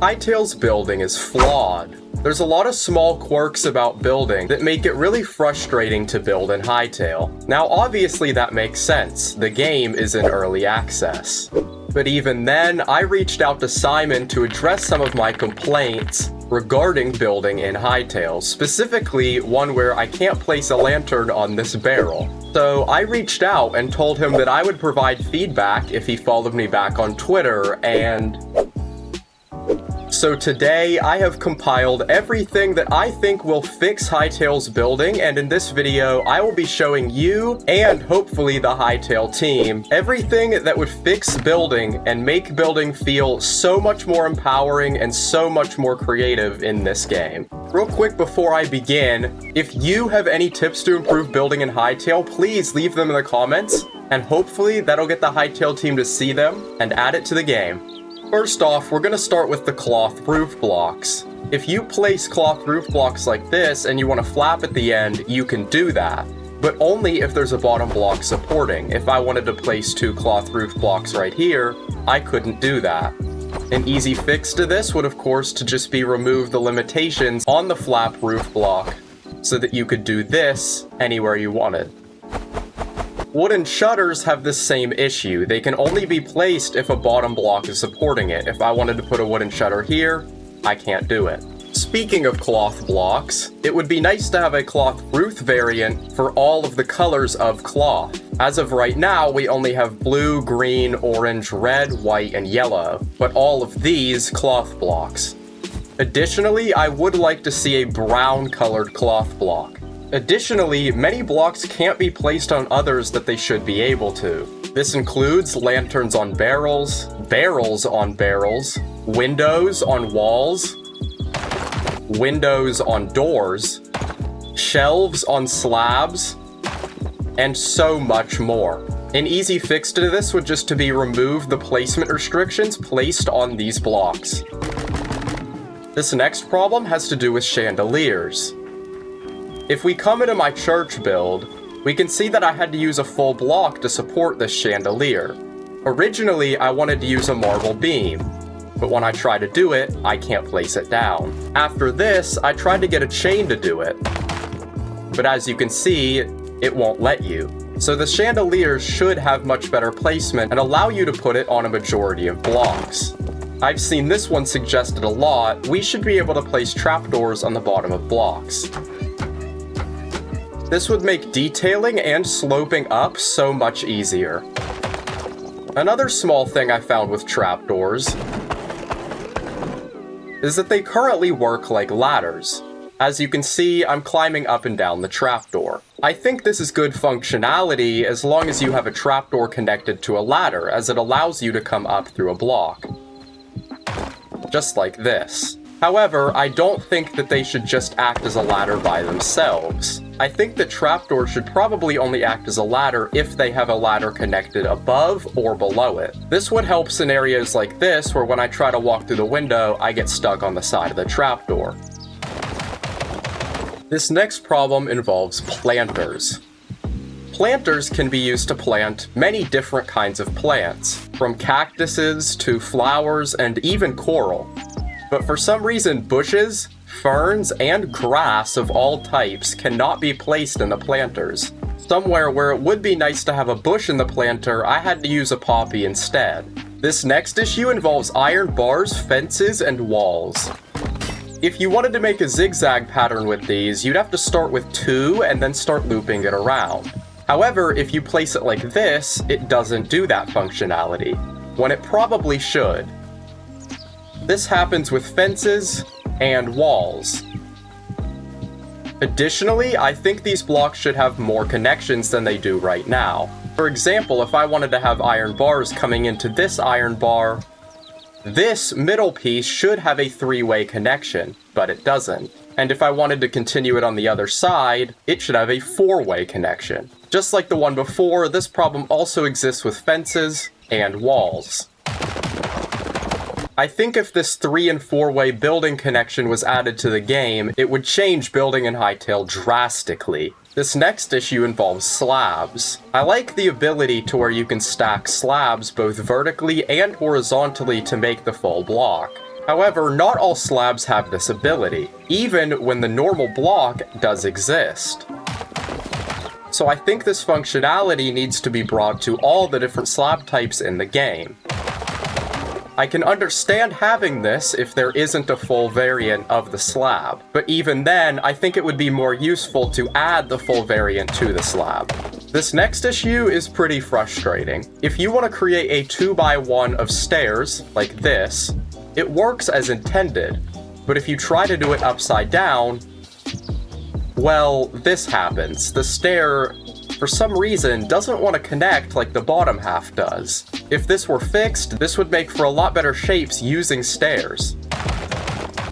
Hytale's building is flawed. There's a lot of small quirks about building that make it really frustrating to build in Hytale. Now obviously that makes sense, the game is in early access. But even then, I reached out to Simon to address some of my complaints regarding building in Hytale, specifically one where I can't place a lantern on this barrel. So I reached out and told him that I would provide feedback if he followed me back on Twitter, and so today, I have compiled everything that I think will fix Hytale's building, and in this video, I will be showing you, and hopefully the Hytale team, everything that would fix building and make building feel so much more empowering and so much more creative in this game. Real quick before I begin, if you have any tips to improve building in Hytale, please leave them in the comments, and hopefully that'll get the Hytale team to see them and add it to the game. First off, we're going to start with the cloth roof blocks. If you place cloth roof blocks like this and you want a flap at the end, you can do that. But only if there's a bottom block supporting. If I wanted to place 2 cloth roof blocks right here, I couldn't do that. An easy fix to this would of course to just be remove the limitations on the flap roof block so that you could do this anywhere you wanted. Wooden shutters have the same issue. They can only be placed if a bottom block is supporting it. If I wanted to put a wooden shutter here, I can't do it. Speaking of cloth blocks, it would be nice to have a cloth roof variant for all of the colors of cloth. As of right now, we only have blue, green, orange, red, white, and yellow, but all of these cloth blocks. Additionally, I would like to see a brown colored cloth block. Additionally, many blocks can't be placed on others that they should be able to. This includes lanterns on barrels, barrels on barrels, windows on walls, windows on doors, shelves on slabs, and so much more. An easy fix to this would just to be remove the placement restrictions placed on these blocks. This next problem has to do with chandeliers. If we come into my church build, we can see that I had to use a full block to support this chandelier. Originally, I wanted to use a marble beam, but when I try to do it, I can't place it down. After this, I tried to get a chain to do it, but as you can see, it won't let you. So the chandeliers should have much better placement and allow you to put it on a majority of blocks. I've seen this one suggested a lot. We should be able to place trapdoors on the bottom of blocks. This would make detailing and sloping up so much easier. Another small thing I found with trapdoors is that they currently work like ladders. As you can see, I'm climbing up and down the trapdoor. I think this is good functionality as long as you have a trapdoor connected to a ladder, as it allows you to come up through a block. Just like this. However, I don't think that they should just act as a ladder by themselves. I think that trapdoors should probably only act as a ladder if they have a ladder connected above or below it. This would help scenarios like this, where when I try to walk through the window, I get stuck on the side of the trapdoor. This next problem involves planters. Planters can be used to plant many different kinds of plants, from cactuses to flowers and even coral. But for some reason, bushes, ferns, and grass of all types cannot be placed in the planters. Somewhere where it would be nice to have a bush in the planter, I had to use a poppy instead. This next issue involves iron bars, fences, and walls. If you wanted to make a zigzag pattern with these, you'd have to start with 2 and then start looping it around. However, if you place it like this, it doesn't do that functionality, when it probably should. This happens with fences and walls. Additionally, I think these blocks should have more connections than they do right now. For example, if I wanted to have iron bars coming into this iron bar, this middle piece should have a 3-way connection, but it doesn't. And if I wanted to continue it on the other side, it should have a 4-way connection. Just like the one before, this problem also exists with fences and walls. I think if this 3- and 4-way building connection was added to the game, it would change building in Hytale drastically. This next issue involves slabs. I like the ability to where you can stack slabs both vertically and horizontally to make the full block. However, not all slabs have this ability, even when the normal block does exist. So I think this functionality needs to be brought to all the different slab types in the game. I can understand having this if there isn't a full variant of the slab, but even then, I think it would be more useful to add the full variant to the slab. This next issue is pretty frustrating. If you want to create a 2x1 of stairs, like this, it works as intended, but if you try to do it upside down, well, this happens. The stair, for some reason, doesn't want to connect like the bottom half does. If this were fixed, this would make for a lot better shapes using stairs.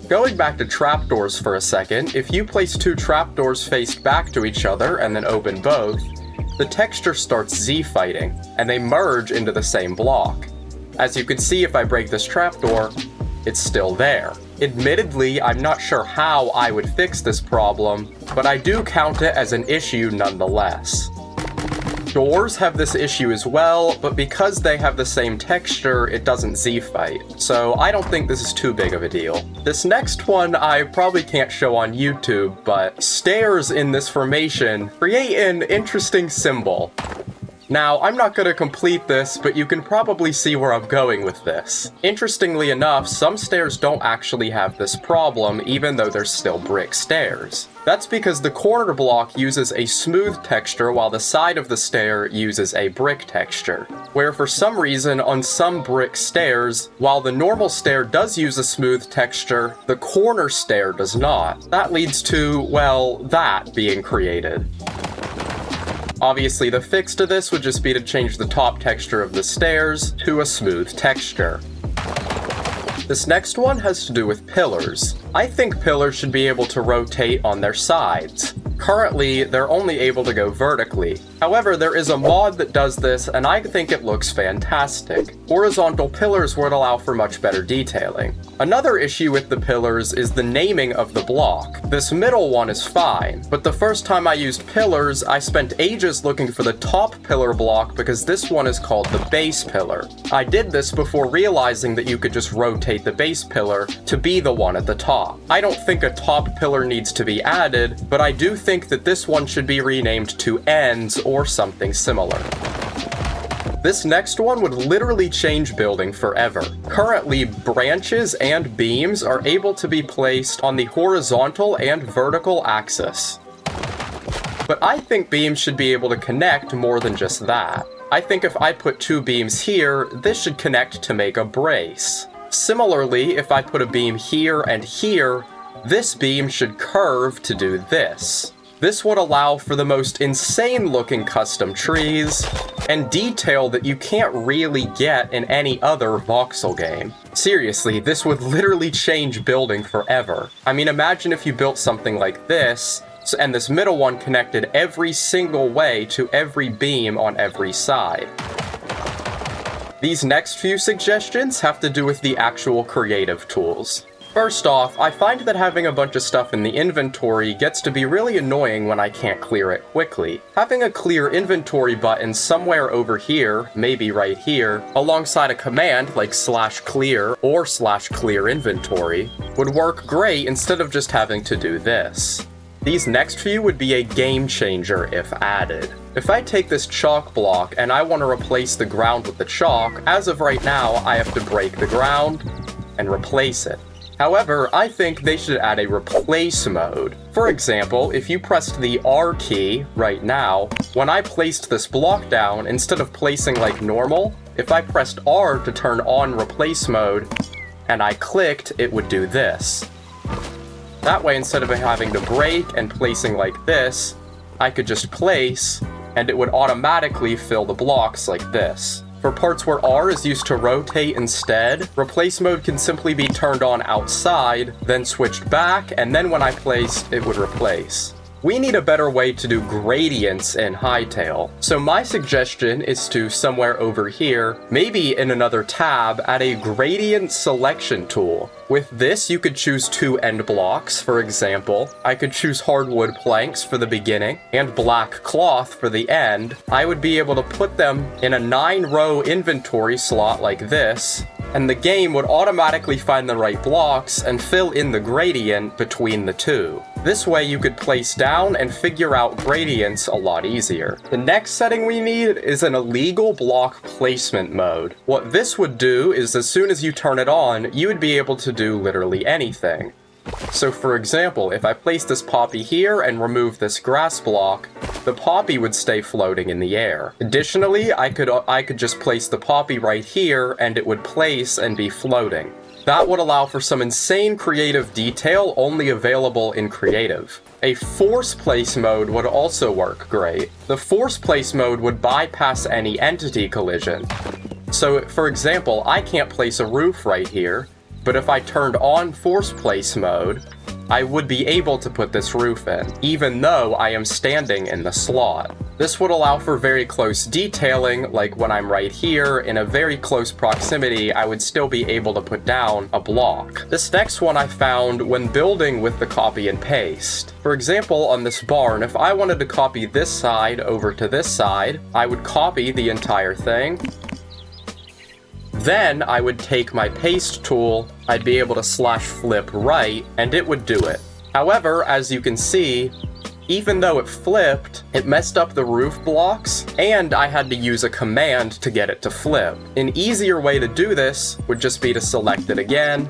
Going back to trapdoors for a second, if you place two trapdoors faced back to each other and then open both, the texture starts Z-fighting, and they merge into the same block. As you can see, if I break this trapdoor, it's still there. Admittedly, I'm not sure how I would fix this problem, but I do count it as an issue nonetheless. Doors have this issue as well, but because they have the same texture, it doesn't Z-fight, so I don't think this is too big of a deal. This next one I probably can't show on YouTube, but stairs in this formation create an interesting symbol. Now, I'm not going to complete this, but you can probably see where I'm going with this. Interestingly enough, some stairs don't actually have this problem, even though they're still brick stairs. That's because the corner block uses a smooth texture while the side of the stair uses a brick texture. Where for some reason, on some brick stairs, while the normal stair does use a smooth texture, the corner stair does not. That leads to, well, that being created. Obviously, the fix to this would just be to change the top texture of the stairs to a smooth texture. This next one has to do with pillars. I think pillars should be able to rotate on their sides. Currently, they're only able to go vertically. However, there is a mod that does this, and I think it looks fantastic. Horizontal pillars would allow for much better detailing. Another issue with the pillars is the naming of the block. This middle one is fine, but the first time I used pillars, I spent ages looking for the top pillar block because this one is called the base pillar. I did this before realizing that you could just rotate the base pillar to be the one at the top. I don't think a top pillar needs to be added, but I do think that this one should be renamed to ends or something similar. This next one would literally change building forever. Currently, branches and beams are able to be placed on the horizontal and vertical axis. But I think beams should be able to connect more than just that. I think if I put two beams here, this should connect to make a brace. Similarly, if I put a beam here and here, this beam should curve to do this. This would allow for the most insane looking custom trees and detail that you can't really get in any other voxel game. Seriously, this would literally change building forever. I mean, imagine if you built something like this, and this middle one connected every single way to every beam on every side. These next few suggestions have to do with the actual creative tools. First off, I find that having a bunch of stuff in the inventory gets to be really annoying when I can't clear it quickly. Having a clear inventory button somewhere over here, maybe right here, alongside a command like /clear or /clear inventory, would work great instead of just having to do this. These next few would be a game changer if added. If I take this chalk block and I want to replace the ground with the chalk, as of right now, I have to break the ground and replace it. However, I think they should add a replace mode. For example, if you pressed the R key right now, when I placed this block down, instead of placing like normal, if I pressed R to turn on replace mode, and I clicked, it would do this. That way, instead of having to break and placing like this, I could just place, and it would automatically fill the blocks like this. For parts where R is used to rotate instead, replace mode can simply be turned on outside, then switched back, and then when I placed, it would replace. We need a better way to do gradients in Hytale, so my suggestion is to, somewhere over here, maybe in another tab, add a gradient selection tool. With this, you could choose two end blocks, for example. I could choose hardwood planks for the beginning, and black cloth for the end. I would be able to put them in a 9-row inventory slot like this, and the game would automatically find the right blocks and fill in the gradient between the two. This way you could place down and figure out gradients a lot easier. The next setting we need is an illegal block placement mode. What this would do is as soon as you turn it on, you would be able to do literally anything. So for example, if I place this poppy here and remove this grass block, the poppy would stay floating in the air. Additionally, I could just place the poppy right here and it would place and be floating. That would allow for some insane creative detail only available in creative. A force place mode would also work great. The force place mode would bypass any entity collision. So for example, I can't place a roof right here, but if I turned on force place mode, I would be able to put this roof in, even though I am standing in the slot. This would allow for very close detailing, like when I'm right here, in a very close proximity, I would still be able to put down a block. This next one I found when building with the copy and paste. For example, on this barn, if I wanted to copy this side over to this side, I would copy the entire thing. Then I would take my paste tool, I'd be able to /flip right, and it would do it. However, as you can see, even though it flipped, it messed up the roof blocks, and I had to use a command to get it to flip. An easier way to do this would just be to select it again,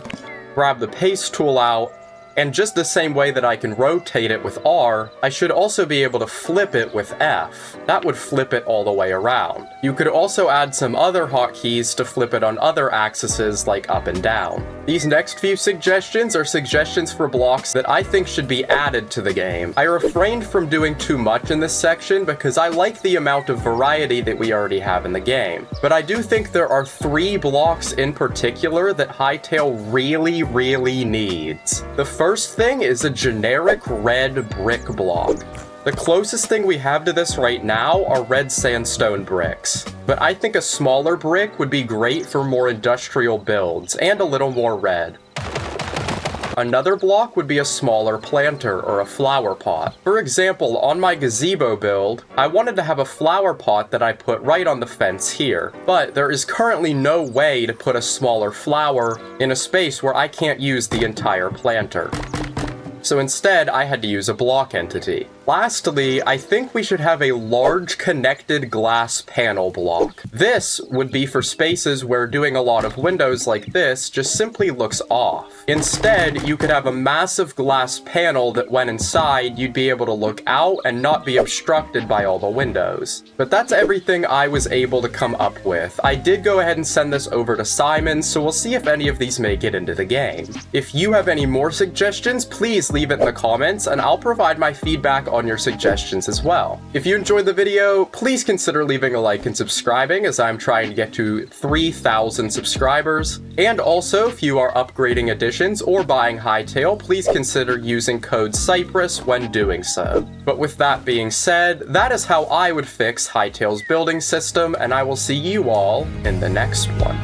grab the paste tool out, and just the same way that I can rotate it with R, I should also be able to flip it with F. That would flip it all the way around. You could also add some other hotkeys to flip it on other axes like up and down. These next few suggestions are suggestions for blocks that I think should be added to the game. I refrained from doing too much in this section because I like the amount of variety that we already have in the game. But I do think there are 3 blocks in particular that Hytale really needs. The first thing is a generic red brick block. The closest thing we have to this right now are red sandstone bricks, but I think a smaller brick would be great for more industrial builds and a little more red. Another block would be a smaller planter or a flower pot. For example, on my gazebo build, I wanted to have a flower pot that I put right on the fence here, but there is currently no way to put a smaller flower in a space where I can't use the entire planter. So instead, I had to use a block entity. Lastly, I think we should have a large connected glass panel block. This would be for spaces where doing a lot of windows like this just simply looks off. Instead, you could have a massive glass panel that when inside, you'd be able to look out and not be obstructed by all the windows. But that's everything I was able to come up with. I did go ahead and send this over to Simon, so we'll see if any of these make it into the game. If you have any more suggestions, please leave it in the comments, and I'll provide my feedback on your suggestions as well. If you enjoyed the video, please consider leaving a like and subscribing as I'm trying to get to 3,000 subscribers. And also, if you are upgrading editions or buying Hytale, please consider using code Cypress when doing so. But with that being said, that is how I would fix Hytale's building system, and I will see you all in the next one.